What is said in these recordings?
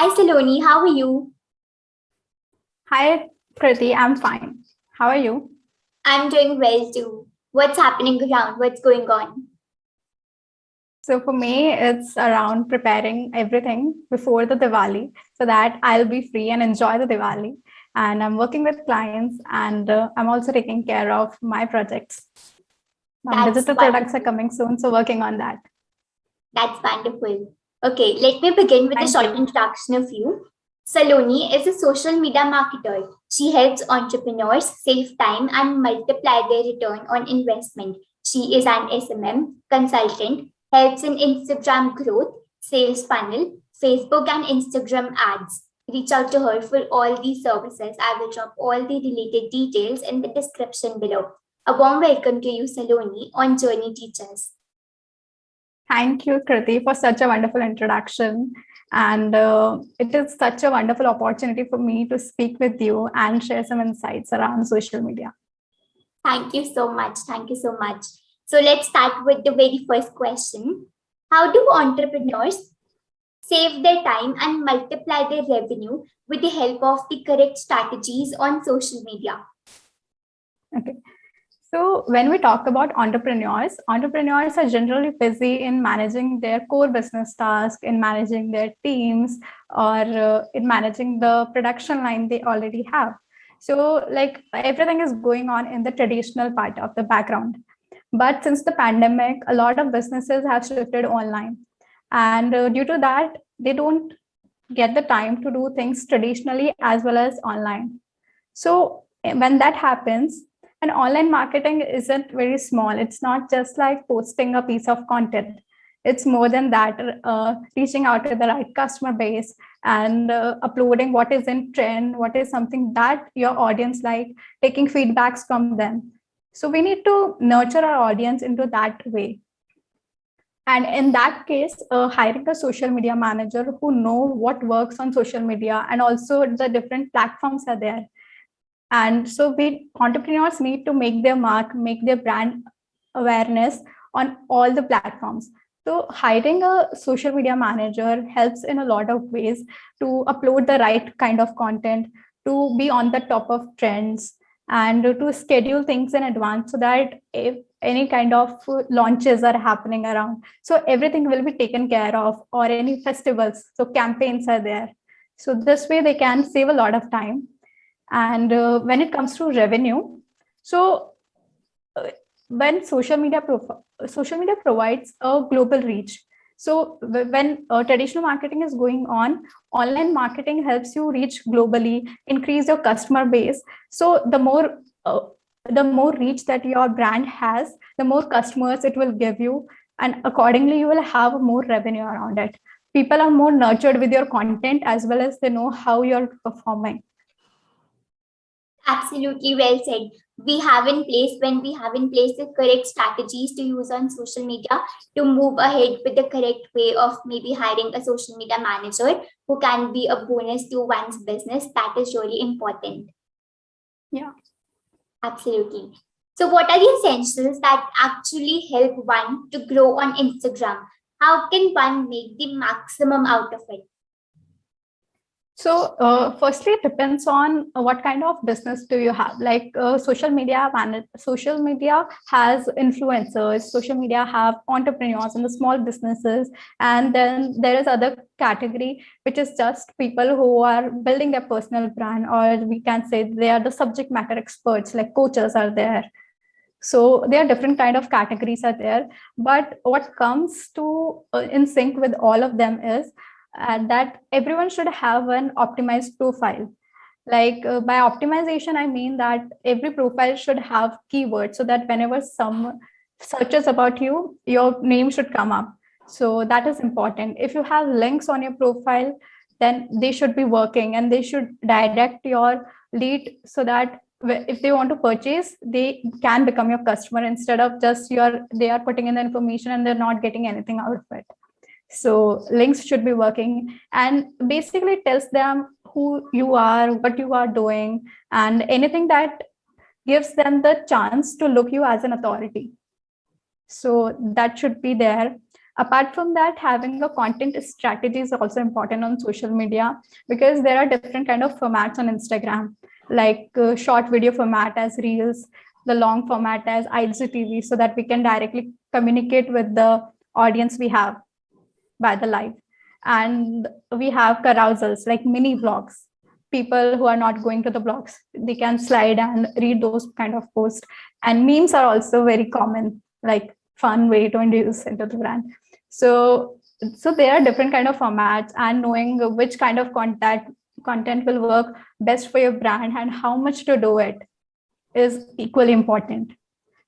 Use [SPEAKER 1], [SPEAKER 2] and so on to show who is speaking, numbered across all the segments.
[SPEAKER 1] Hi Saloni, how are you?
[SPEAKER 2] Hi, Kriti. I'm fine. How are you?
[SPEAKER 1] I'm doing well too. What's happening around? What's going on?
[SPEAKER 2] So for me, it's around preparing everything before the Diwali so that I'll be free and enjoy the Diwali. And I'm working with clients and I'm also taking care of my projects.
[SPEAKER 1] That's
[SPEAKER 2] Digital products are
[SPEAKER 1] wonderful.
[SPEAKER 2] coming soon, so working on that.
[SPEAKER 1] That's wonderful. Okay, let me begin with a
[SPEAKER 2] Thank
[SPEAKER 1] short
[SPEAKER 2] you.
[SPEAKER 1] introduction of you. Saloni is a social media marketer. She helps entrepreneurs save time and multiply their return on investment. She is an SMM consultant, helps in Instagram growth, sales funnel, Facebook and Instagram ads. Reach out to her for all these services. I will drop all the related details in the description below. A warm welcome to you, Saloni, on Journey Teachers.
[SPEAKER 2] Thank you, Kriti, for such a wonderful introduction. And it is such a wonderful opportunity for me to speak with you and share some insights around social media.
[SPEAKER 1] Thank you so much. Thank you so much. So let's start with the very first question. How do entrepreneurs save their time and multiply their revenue with the help of the correct strategies on social media?
[SPEAKER 2] Okay. So when we talk about entrepreneurs are generally busy in managing their core business tasks, in managing their teams, or in managing the production line they already have. So like everything is going on in the traditional part of the background. But since the pandemic, a lot of businesses have shifted online. And due to that, they don't get the time to do things traditionally as well as online. So when that happens, and online marketing isn't very small. It's not just like posting a piece of content. It's more than that, reaching out to the right customer base and uploading what is in trend, what is something that your audience like, taking feedbacks from them. So we need to nurture our audience into that way. And in that case, hiring a social media manager who know what works on social media and also the different platforms are there, and so we entrepreneurs need to make their mark, make their brand awareness on all the platforms. So hiring a social media manager helps in a lot of ways to upload the right kind of content, to be on the top of trends, and to schedule things in advance so that if any kind of launches are happening around, so everything will be taken care of, or any festivals, so campaigns are there. So this way they can save a lot of time. And when it comes to revenue, so uh, when social media provides a global reach. So when traditional marketing is going on, online marketing helps you reach globally, increase your customer base. So the more reach that your brand has, the more customers it will give you, and accordingly you will have more revenue around it. People are more nurtured with your content as well as they know how you're performing.
[SPEAKER 1] Absolutely well said. We have in place when we have in place the correct strategies to use on social media to move ahead with the correct way of maybe hiring a social media manager who can be a bonus to one's business. That is really important.
[SPEAKER 2] Yeah.
[SPEAKER 1] Absolutely. So, what are the essentials that actually help one to grow on Instagram? How can one make the maximum out of it?
[SPEAKER 2] So, firstly, it depends on what kind of business do you have. Like social media has influencers. Social media have entrepreneurs and the small businesses, and then there is other category which is just people who are building their personal brand, or we can say they are the subject matter experts. Like coaches are there. So there are different kind of categories are there, but what comes to in sync with all of them is that everyone should have an optimized profile. Like by optimization I mean that every profile should have keywords so that whenever some searches about you, your name should come up. So that is important. If you have links on your profile, then they should be working and they should direct your lead so that if they want to purchase, they can become your customer instead of just they are putting in the information and they're not getting anything out of it. So links should be working and basically tells them who you are, what you are doing, and anything that gives them the chance to look you as an authority. So that should be there. Apart from that, having a content strategy is also important on social media, because there are different kind of formats on Instagram, like short video format as reels, the long format as IGTV, so that we can directly communicate with the audience we have by the live. And we have carousels like mini blogs. People who are not going to the blogs, they can slide and read those kind of posts. And memes are also very common, like fun way to introduce into the brand. So there are different kind of formats, and knowing which kind of content will work best for your brand and how much to do it is equally important.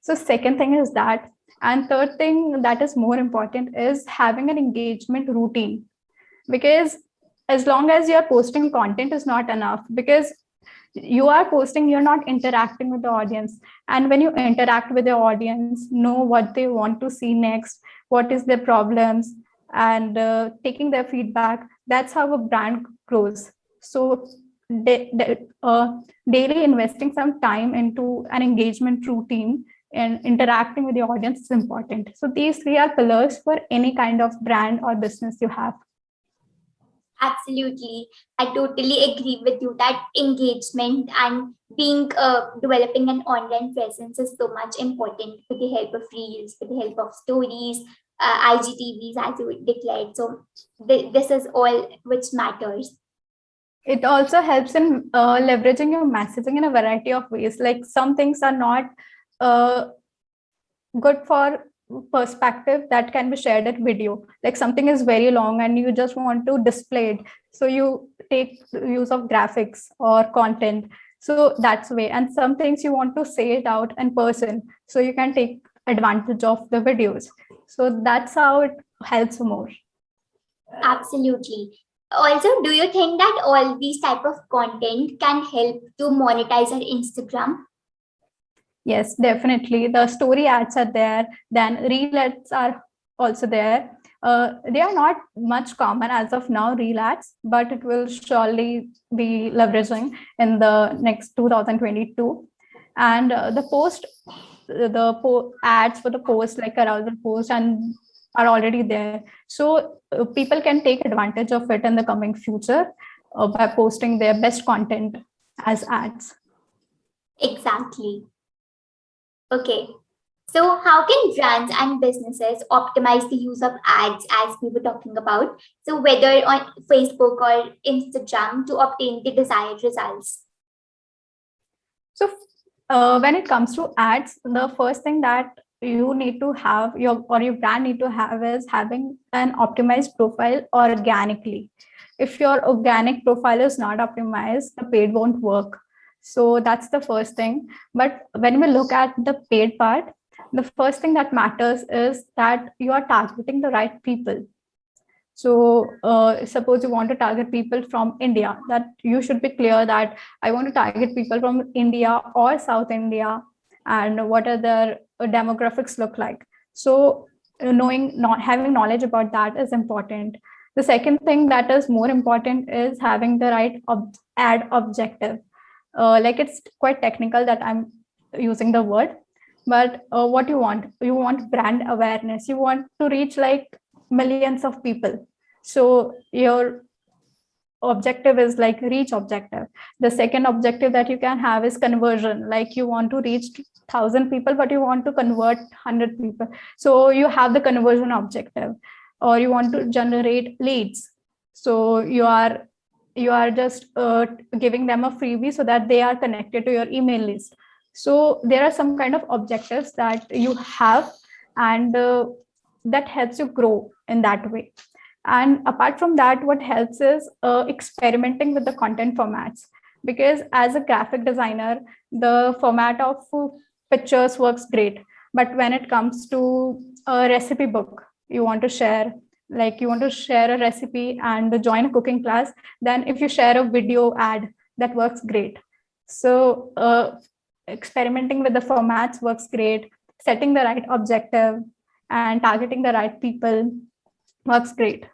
[SPEAKER 2] So second thing is that. And third thing that is more important is having an engagement routine, because as long as you're posting content is not enough, because you are posting, you're not interacting with the audience. And when you interact with the audience, know what they want to see next, what is their problems, and taking their feedback, that's how a brand grows. So daily investing some time into an engagement routine and interacting with the audience is important. So these three are pillars for any kind of brand or business you have.
[SPEAKER 1] Absolutely. I totally agree with you that engagement and being developing an online presence is so much important with the help of reels, with the help of stories, IGTVs, as you declared. So this is all which matters.
[SPEAKER 2] It also helps in leveraging your messaging in a variety of ways. Like some things are not good for perspective that can be shared at video, like something is very long and you just want to display it, so you take use of graphics or content. So that's way. And some things you want to say it out in person, so you can take advantage of the videos. So that's how it helps more.
[SPEAKER 1] Absolutely. Also, do you think that all these type of content can help to monetize on Instagram?
[SPEAKER 2] Yes, definitely. The story ads are there. Then reel ads are also there. They are not much common as of now, reel ads, but it will surely be leveraging in the next 2022. And ads for the post, like arousal post, and are already there. So people can take advantage of it in the coming future by posting their best content as ads.
[SPEAKER 1] Exactly. Okay. So, how can brands and businesses optimize the use of ads as we were talking about? So, whether on Facebook or Instagram to obtain the desired results?
[SPEAKER 2] So when it comes to ads, the first thing that you need to have your brand need to have is having an optimized profile organically. If your organic profile is not optimized, the paid won't work. So that's the first thing. But when we look at the paid part, the first thing that matters is that you are targeting the right people. So suppose you want to target people from India, that you should be clear that I want to target people from India or South India, and what are their demographics look like. So not having knowledge about that is important. The second thing that is more important is having the right ad objective. Like it's quite technical that I'm using the word, but what you want brand awareness. You want to reach like millions of people. So your objective is like reach objective. The second objective that you can have is conversion, like you want to reach 1,000 people but you want to convert 100 people, so you have the conversion objective. Or you want to generate leads, so you are just giving them a freebie so that they are connected to your email list. So there are some kind of objectives that you have, and that helps you grow in that way. And apart from that, what helps is experimenting with the content formats, because as a graphic designer, the format of pictures works great. But when it comes to a recipe book, you want to share, like you want to share a recipe and join a cooking class, then if you share a video ad, that works great. So experimenting with the formats works great. Setting the right objective and targeting the right people works great.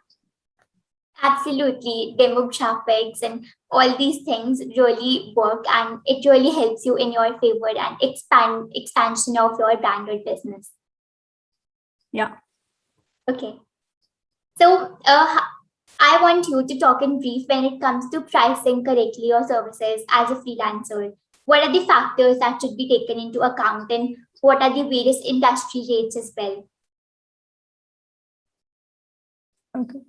[SPEAKER 1] Absolutely. Demographics and all these things really work, and it really helps you in your favor and expansion of your brand or business.
[SPEAKER 2] Yeah.
[SPEAKER 1] Okay. So, I want you to talk in brief when it comes to pricing correctly your services as a freelancer. What are the factors that should be taken into account, and what are the various industry rates as well?
[SPEAKER 2] Okay.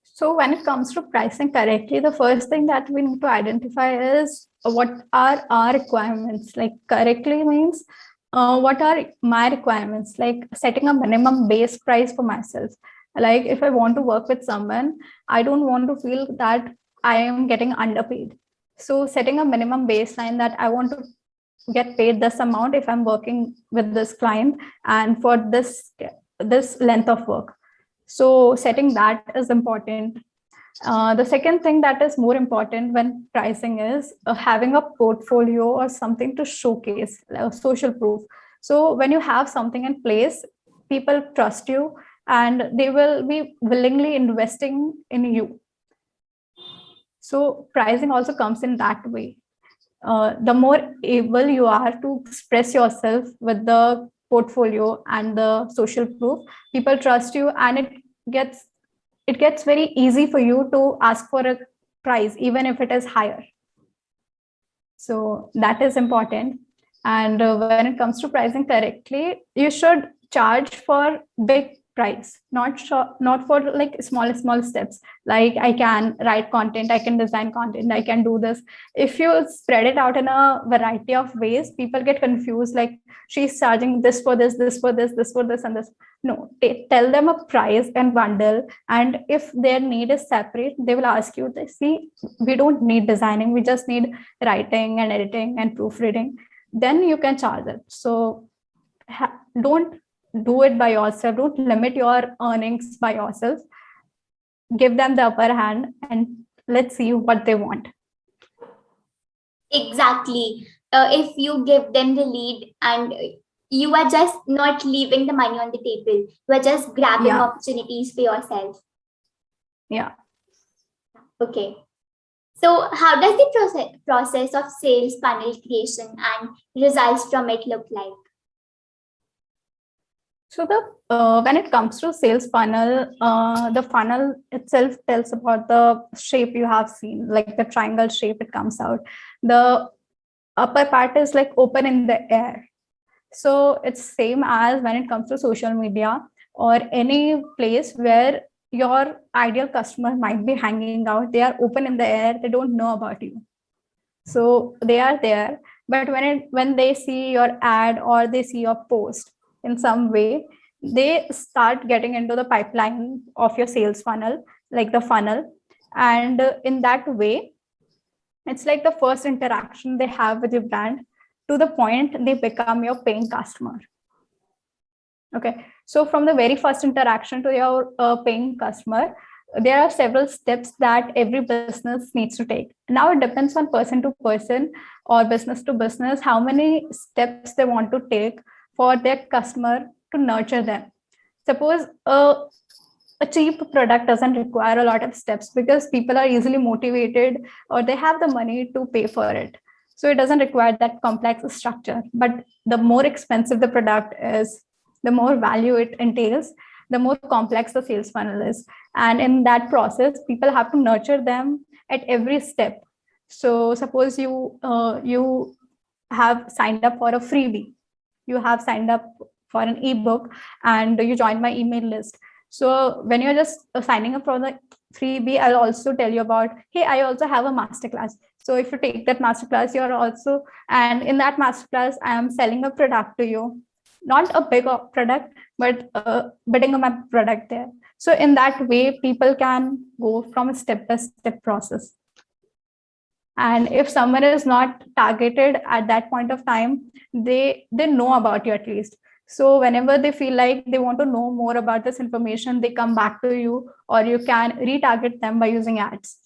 [SPEAKER 2] So when it comes to pricing correctly, the first thing that we need to identify is what are our requirements. Like correctly means what are my requirements, like setting a minimum base price for myself. Like if I want to work with someone, I don't want to feel that I am getting underpaid. So setting a minimum baseline that I want to get paid this amount if I'm working with this client and for this length of work. So setting that is important. The second thing that is more important when pricing is having a portfolio or something to showcase, social proof. So when you have something in place, people trust you and they will be willingly investing in you. So pricing also comes in that way. The more able you are to express yourself with the portfolio and the social proof, people trust you, and it gets very easy for you to ask for a price even if it is higher. So that is important. And when it comes to pricing correctly, you should charge for big price, not for like small steps. Like I can write content, I can design content, I can do this. If you spread it out in a variety of ways, people get confused. Like she's charging this for this for this for this, and this. No, tell them a price and bundle. And if their need is separate, they will ask you. They see, we don't need designing, we just need writing and editing and proofreading. Then you can charge it. So don't do it by yourself. Don't limit your earnings by yourself. Give them the upper hand and let's see what they want.
[SPEAKER 1] Exactly. If you give them the lead and you are just not leaving the money on the table, you are just grabbing opportunities for yourself.
[SPEAKER 2] Yeah.
[SPEAKER 1] Okay. So, how does the process of sales funnel creation and results from it look like?
[SPEAKER 2] So when it comes to sales funnel, the funnel itself tells about the shape you have seen, like the triangle shape it comes out. The upper part is like open in the air. So it's same as when it comes to social media or any place where your ideal customer might be hanging out. They are open in the air. They don't know about you. So they are there. But when they see your ad or they see your post in some way, they start getting into the pipeline of your sales funnel, like the funnel. And in that way, it's like the first interaction they have with your brand to the point they become your paying customer. Okay, so from the very first interaction to your paying customer, there are several steps that every business needs to take. Now it depends on person to person or business to business how many steps they want to take for their customer to nurture them. Suppose a cheap product doesn't require a lot of steps because people are easily motivated or they have the money to pay for it. So it doesn't require that complex structure. But the more expensive the product is, the more value it entails, the more complex the sales funnel is. And in that process, people have to nurture them at every step. So suppose you have signed up for a freebie, you have signed up for an ebook, and you joined my email list. So when you're just signing up for the freebie, I'll also tell you about, hey, I also have a masterclass. So if you take that masterclass, you're also, and in that masterclass, I am selling a product to you, not a big product, but bidding on my product there. So in that way, people can go from a step-by-step process. And if someone is not targeted at that point of time, they know about you at least. So whenever they feel like they want to know more about this information, they come back to you, or you can retarget them by using ads.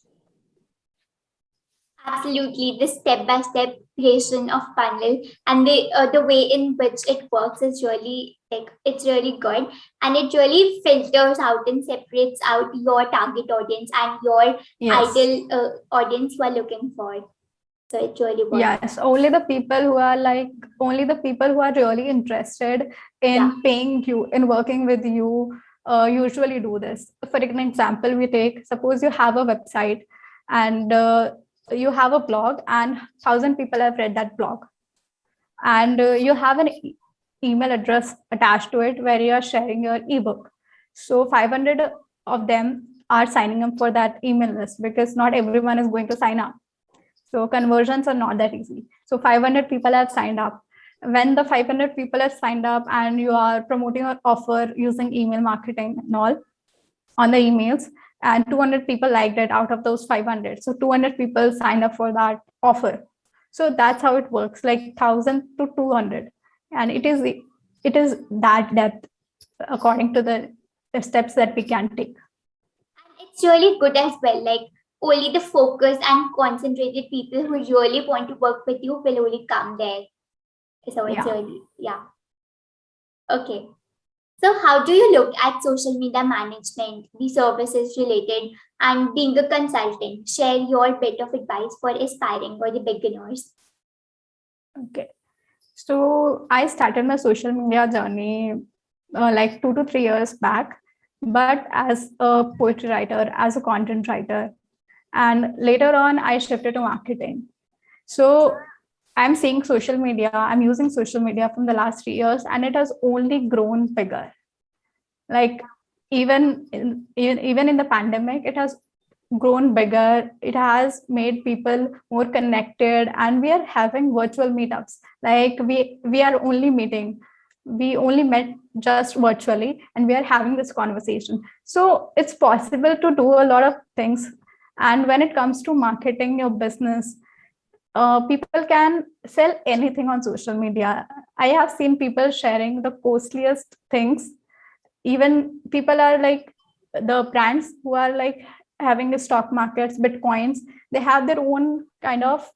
[SPEAKER 1] Absolutely, the step-by-step creation of funnel and the way in which it works is really it's really good, and it really filters out and separates out your target audience and your ideal audience you are looking for. So it really works.
[SPEAKER 2] Yes, only the people who are really interested in paying you, in working with you, usually do this. For an example, we take, suppose you have a website and you have a blog and 1,000 people have read that blog, and you have an email address attached to it where you are sharing your ebook. So 500 of them are signing up for that email list, because not everyone is going to sign up. So conversions are not that easy. So 500 people have signed up. When the 500 people have signed up and you are promoting your offer using email marketing and all on the emails, and 200 people liked it out of those 500. So 200 people signed up for that offer. So that's how it works, like 1,000 to 200. And it is that depth according to the steps that we can take.
[SPEAKER 1] And it's really good as well. Like only the focused and concentrated people who really want to work with you will only come there. So it's really, yeah. Okay. So how do you look at social media management, the services related, and being a consultant? Share your bit of advice for aspiring or the beginners.
[SPEAKER 2] Okay. So I started my social media journey like 2 to 3 years back, but as a poetry writer, as a content writer, and later on I shifted to marketing. So I'm seeing social media, I'm using social media from the last 3 years, and it has only grown bigger. Like even in the pandemic, it has grown bigger. It has made people more connected, and we are having virtual meetups. Like we are only meeting, we only met just virtually, and we are having this conversation. So it's possible to do a lot of things. And when it comes to marketing your business, people can sell anything on social media. I have seen people sharing the costliest things. Even people are like, the brands who are like having the stock markets, bitcoins, they have their own kind of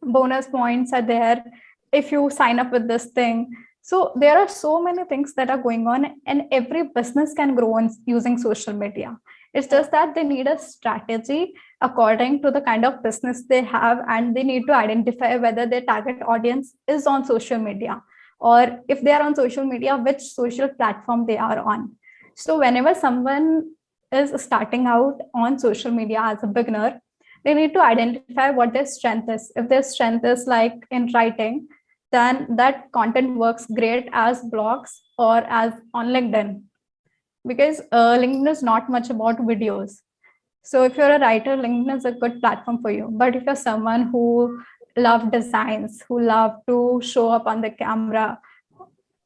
[SPEAKER 2] bonus points are there if you sign up with this thing. So there are so many things that are going on, and every business can grow on using social media. It's just that they need a strategy according to the kind of business they have, and they need to identify whether their target audience is on social media, or if they are on social media, which social platform they are on. So whenever someone is starting out on social media as a beginner, they need to identify what their strength is. If their strength is like in writing, then that content works great as blogs or as on LinkedIn, because LinkedIn is not much about videos. So if you're a writer, LinkedIn is a good platform for you. But if you're someone who love designs, who love to show up on the camera,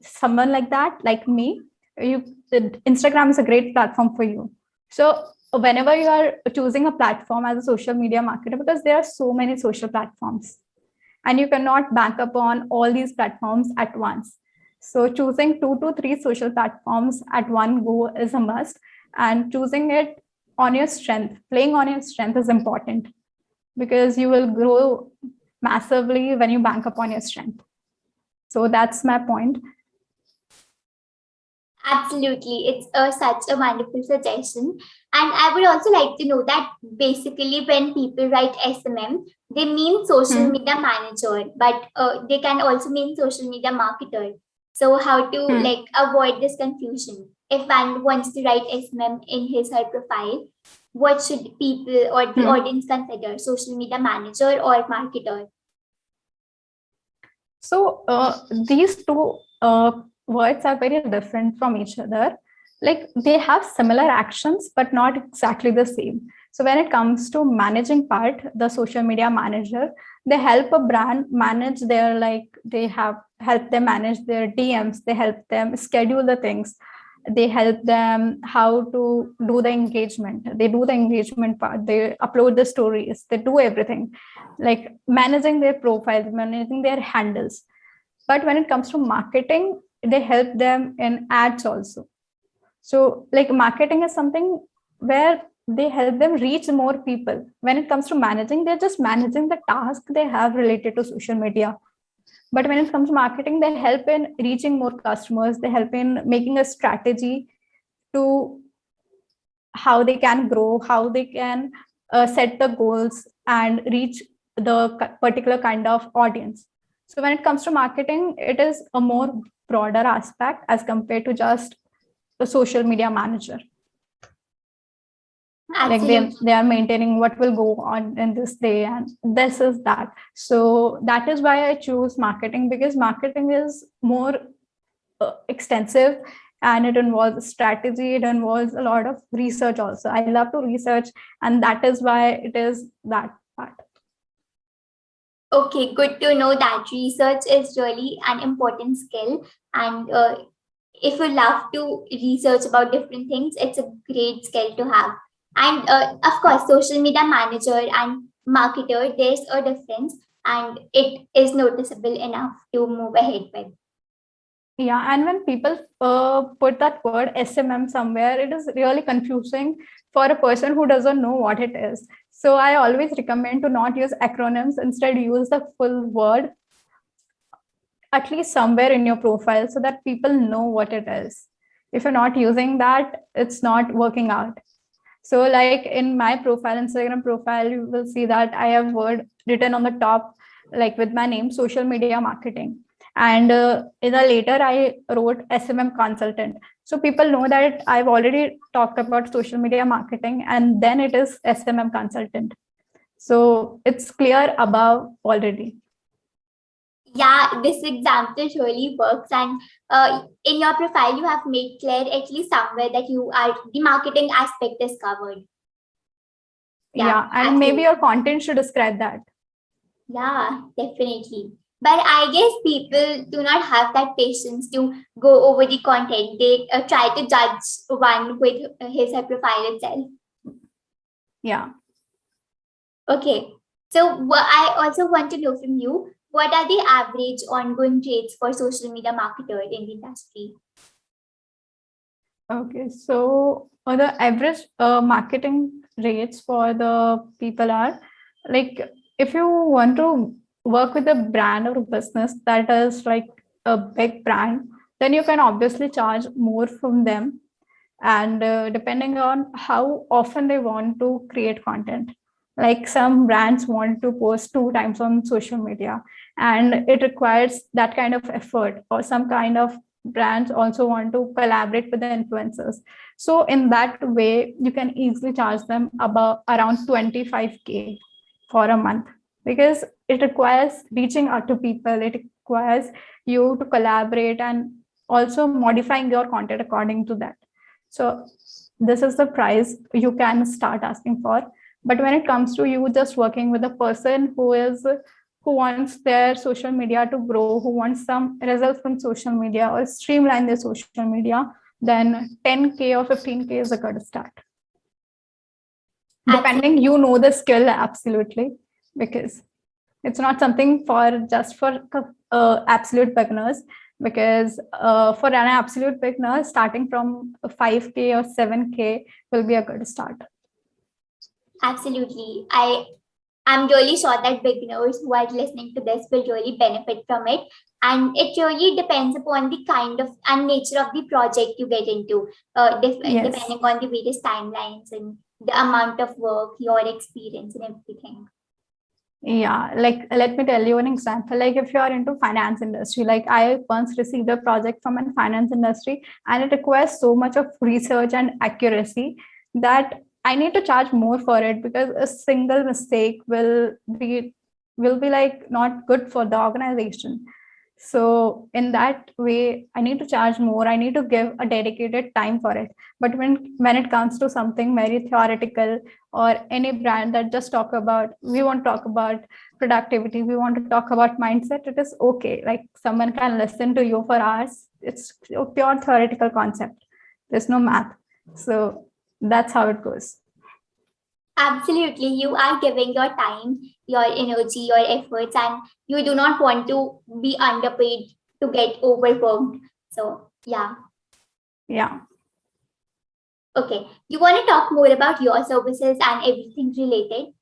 [SPEAKER 2] someone like that, like me, Instagram is a great platform for you. So whenever you are choosing a platform as a social media marketer, because there are so many social platforms, and you cannot bank up on all these platforms at once. So choosing 2 to 3 social platforms at one go is a must, and choosing it on your strength, playing on your strength is important, because you will grow massively when you bank upon your strength. So that's my point.
[SPEAKER 1] Absolutely. It's such a wonderful suggestion. And I would also like to know that basically when people write SMM, they mean social media manager, but they can also mean social media marketer. So how to like avoid this confusion? If one wants to write SMM in his or her profile, what should people or the audience consider? Social media manager or marketer?
[SPEAKER 2] So these two words are very different from each other. Like they have similar actions, but not exactly the same. So when it comes to managing part, the social media manager, they help a brand manage their, like they have help them manage their DMs, they help them schedule the things, they help them how to do the engagement, they do the engagement part, they upload the stories, they do everything, like managing their profiles, managing their handles. But when it comes to marketing, they help them in ads also. So like marketing is something where they help them reach more people. When it comes to managing, they're just managing the task they have related to social media. But when it comes to marketing, they help in reaching more customers, they help in making a strategy to how they can grow, how they can set the goals and reach the particular kind of audience. So when it comes to marketing, it is a more broader aspect as compared to just a social media manager. Like
[SPEAKER 1] Absolutely.
[SPEAKER 2] they are maintaining what will go on in this day, and this is that. So that is why I choose marketing, because marketing is more extensive, and it involves strategy, it involves a lot of research also. I love to research, and that is why it is that part.
[SPEAKER 1] Okay, good to know that research is really an important skill. And if you love to research about different things, it's a great skill to have. And of course, social media manager and marketer, there's a difference, and it is noticeable enough to move ahead with.
[SPEAKER 2] Yeah, and when people put that word SMM somewhere, it is really confusing for a person who doesn't know what it is. So I always recommend to not use acronyms, instead use the full word, at least somewhere in your profile, so that people know what it is. If you're not using that, it's not working out. So like in my profile, Instagram profile, you will see that I have word written on the top, like with my name, social media marketing. And in the later, I wrote SMM consultant. So people know that I've already talked about social media marketing, and then it is SMM consultant. So it's clear above already.
[SPEAKER 1] Yeah, this example really works. And in your profile, you have made clear at least somewhere that you are the marketing aspect is covered.
[SPEAKER 2] Yeah, and
[SPEAKER 1] absolutely.
[SPEAKER 2] maybe your content should describe that.
[SPEAKER 1] Yeah, definitely. But I guess people do not have that patience to go over the content. They try to judge one with his her profile itself.
[SPEAKER 2] Yeah.
[SPEAKER 1] Okay. So I also want to know from you, what are the average ongoing rates for social media marketers in the industry?
[SPEAKER 2] Okay, so the average marketing rates for the people are like, if you want to work with a brand or a business that is like a big brand, then you can obviously charge more from them. And depending on how often they want to create content, like some brands want to post 2 times on social media, and it requires that kind of effort. Or some kind of brands also want to collaborate with the influencers. So in that way, you can easily charge them about around 25K for a month, because it requires reaching out to people, it requires you to collaborate, and also modifying your content according to that. So this is the price you can start asking for. But when it comes to you just working with a person who wants their social media to grow, who wants some results from social media or streamline their social media, then 10K or 15K is a good start. Depending, you know the skill absolutely, because it's not something for just for absolute beginners. Because for an absolute beginner, starting from 5K or 7K will be a good start.
[SPEAKER 1] Absolutely. I'm really sure that beginners who are listening to this will really benefit from it. And it really depends upon the kind of and nature of the project you get into,
[SPEAKER 2] Yes.
[SPEAKER 1] depending on the various timelines and the amount of work, your experience, and everything.
[SPEAKER 2] Yeah, like let me tell you an example. Like if you are into finance industry, like I once received a project from a finance industry, and it requires so much of research and accuracy that I need to charge more for it, because a single mistake will be like not good for the organization. So in that way, I need to charge more. I need to give a dedicated time for it. But when it comes to something very theoretical, or any brand that just we want to talk about productivity, we want to talk about mindset, it is okay. Like someone can listen to you for hours. It's a pure theoretical concept. There's no math. So that's how it goes.
[SPEAKER 1] Absolutely. You are giving your time, your energy, your efforts, and you do not want to be underpaid to get overworked. So, yeah.
[SPEAKER 2] Yeah.
[SPEAKER 1] Okay. You want to talk more about your services and everything related?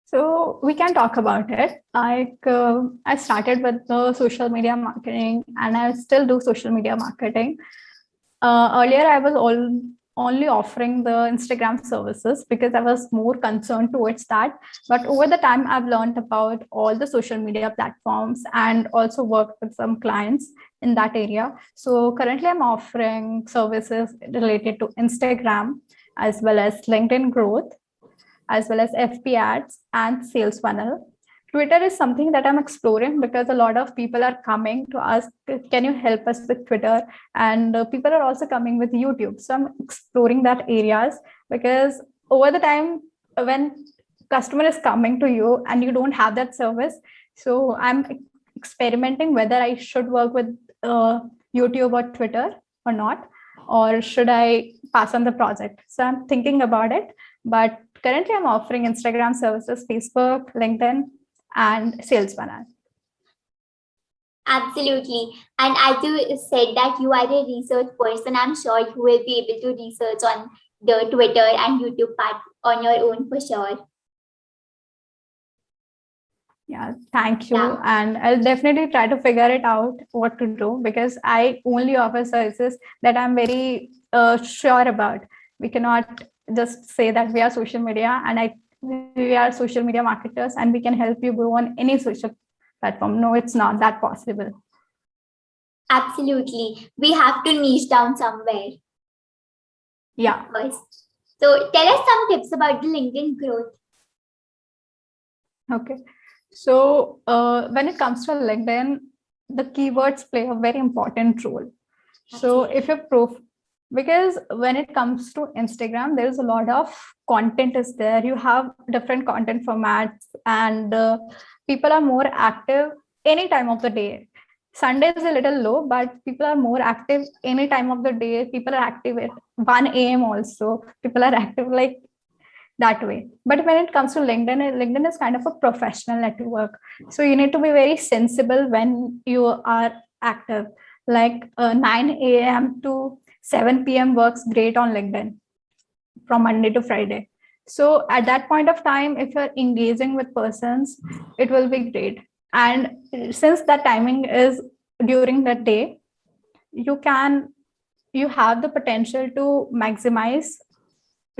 [SPEAKER 2] So we can talk about it. Like I started with the social media marketing, and I still do social media marketing. Earlier, I was only offering the Instagram services because I was more concerned towards that. But over the time, I've learned about all the social media platforms and also worked with some clients in that area. So currently, I'm offering services related to Instagram as well as LinkedIn growth, as well as FP ads and sales funnel. Twitter is something that I'm exploring because a lot of people are coming to ask, can you help us with Twitter? And people are also coming with YouTube. So I'm exploring that areas because over the time, when customer is coming to you and you don't have that service, so I'm experimenting whether I should work with YouTube or Twitter or not, or should I pass on the project? So I'm thinking about it, but currently I'm offering Instagram services, Facebook, LinkedIn, and sales funnel.
[SPEAKER 1] Absolutely. And as you said that you are a research person, I'm sure you will be able to research on the Twitter and YouTube part on your own for sure.
[SPEAKER 2] Yeah, thank you.
[SPEAKER 1] Yeah.
[SPEAKER 2] And I'll definitely try to figure it out what to do because I only offer services that I'm very sure about. We cannot just say that we are social media and we are social media marketers and we can help you grow on any social platform. No, it's not that possible.
[SPEAKER 1] Absolutely. We have to niche down somewhere.
[SPEAKER 2] Yeah.
[SPEAKER 1] So tell us some tips about the LinkedIn growth.
[SPEAKER 2] Okay. So when it comes to LinkedIn, the keywords play a very important role. So if you're because when it comes to Instagram, there's a lot of content is there. You have different content formats and people are more active any time of the day. Sunday is a little low, but people are more active any time of the day. People are active at 1 a.m. also. People are active like that way. But when it comes to LinkedIn is kind of a professional network. So you need to be very sensible when you are active. Like 9 a.m. to 7 p.m. works great on LinkedIn from Monday to Friday. So at that point of time, if you're engaging with persons, it will be great. And since that timing is during the day, you have the potential to maximize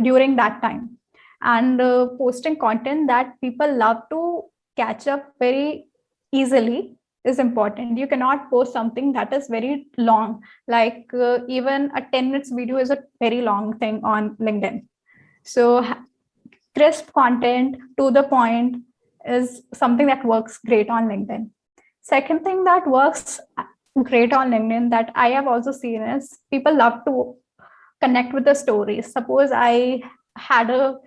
[SPEAKER 2] during that time and posting content that people love to catch up very easily is important. You cannot post something that is very long, like even a 10 minutes video is a very long thing on LinkedIn. So crisp content to the point is something that works great on LinkedIn. Second thing that works great on LinkedIn that I have also seen is people love to connect with the stories. Suppose I had a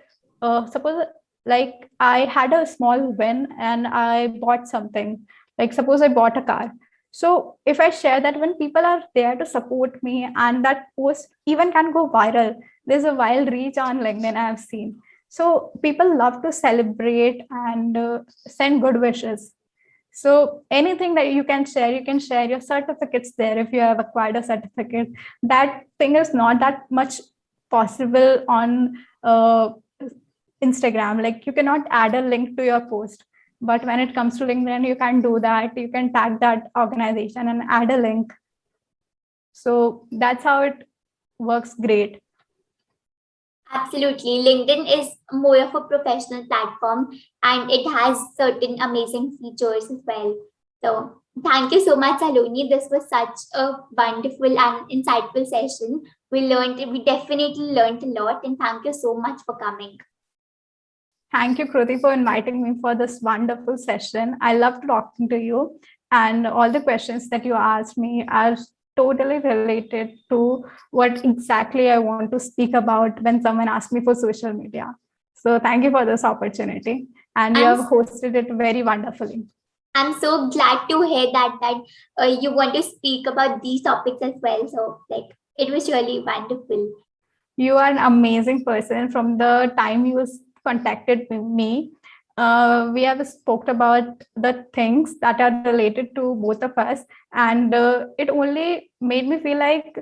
[SPEAKER 2] I had a small win and I bought something. Like suppose I bought a car. So if I share that, when people are there to support me and that post even can go viral, there's a wild reach on LinkedIn I have seen. So people love to celebrate and send good wishes. So anything that you can share your certificates there if you have acquired a certificate. That thing is not that much possible on Instagram. Like you cannot add a link to your post. But when it comes to LinkedIn, you can do that. You can tag that organization and add a link. So that's how it works great.
[SPEAKER 1] Absolutely. LinkedIn is more of a professional platform and it has certain amazing features as well. So thank you so much, Saloni. This was such a wonderful and insightful session. We definitely learned a lot, and thank you so much for coming.
[SPEAKER 2] Thank you, Kruti, for inviting me for this wonderful session. I loved talking to you, and all the questions that you asked me are totally related to what exactly I want to speak about when someone asks me for social media. So thank you for this opportunity, and you have hosted it very wonderfully.
[SPEAKER 1] I'm so glad to hear that you want to speak about these topics as well. So it was really wonderful.
[SPEAKER 2] You are an amazing person. From the time you contacted me, we have spoke about the things that are related to both of us, and it only made me feel like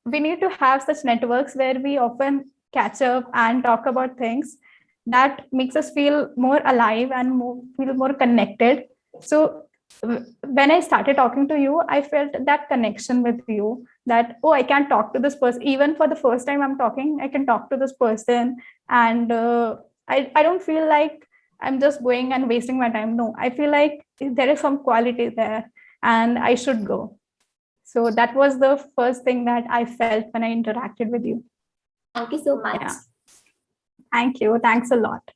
[SPEAKER 2] we need to have such networks where we often catch up and talk about things that makes us feel more alive and feel more connected. So when I started talking to you, I felt that connection with you, that, oh, I can talk to this person. Even for the first time I'm talking, I can talk to this person. And I don't feel like I'm just going and wasting my time. No, I feel like there is some quality there and I should go. So that was the first thing that I felt when I interacted with you.
[SPEAKER 1] Thank you so much.
[SPEAKER 2] Yeah. Thank you. Thanks a lot.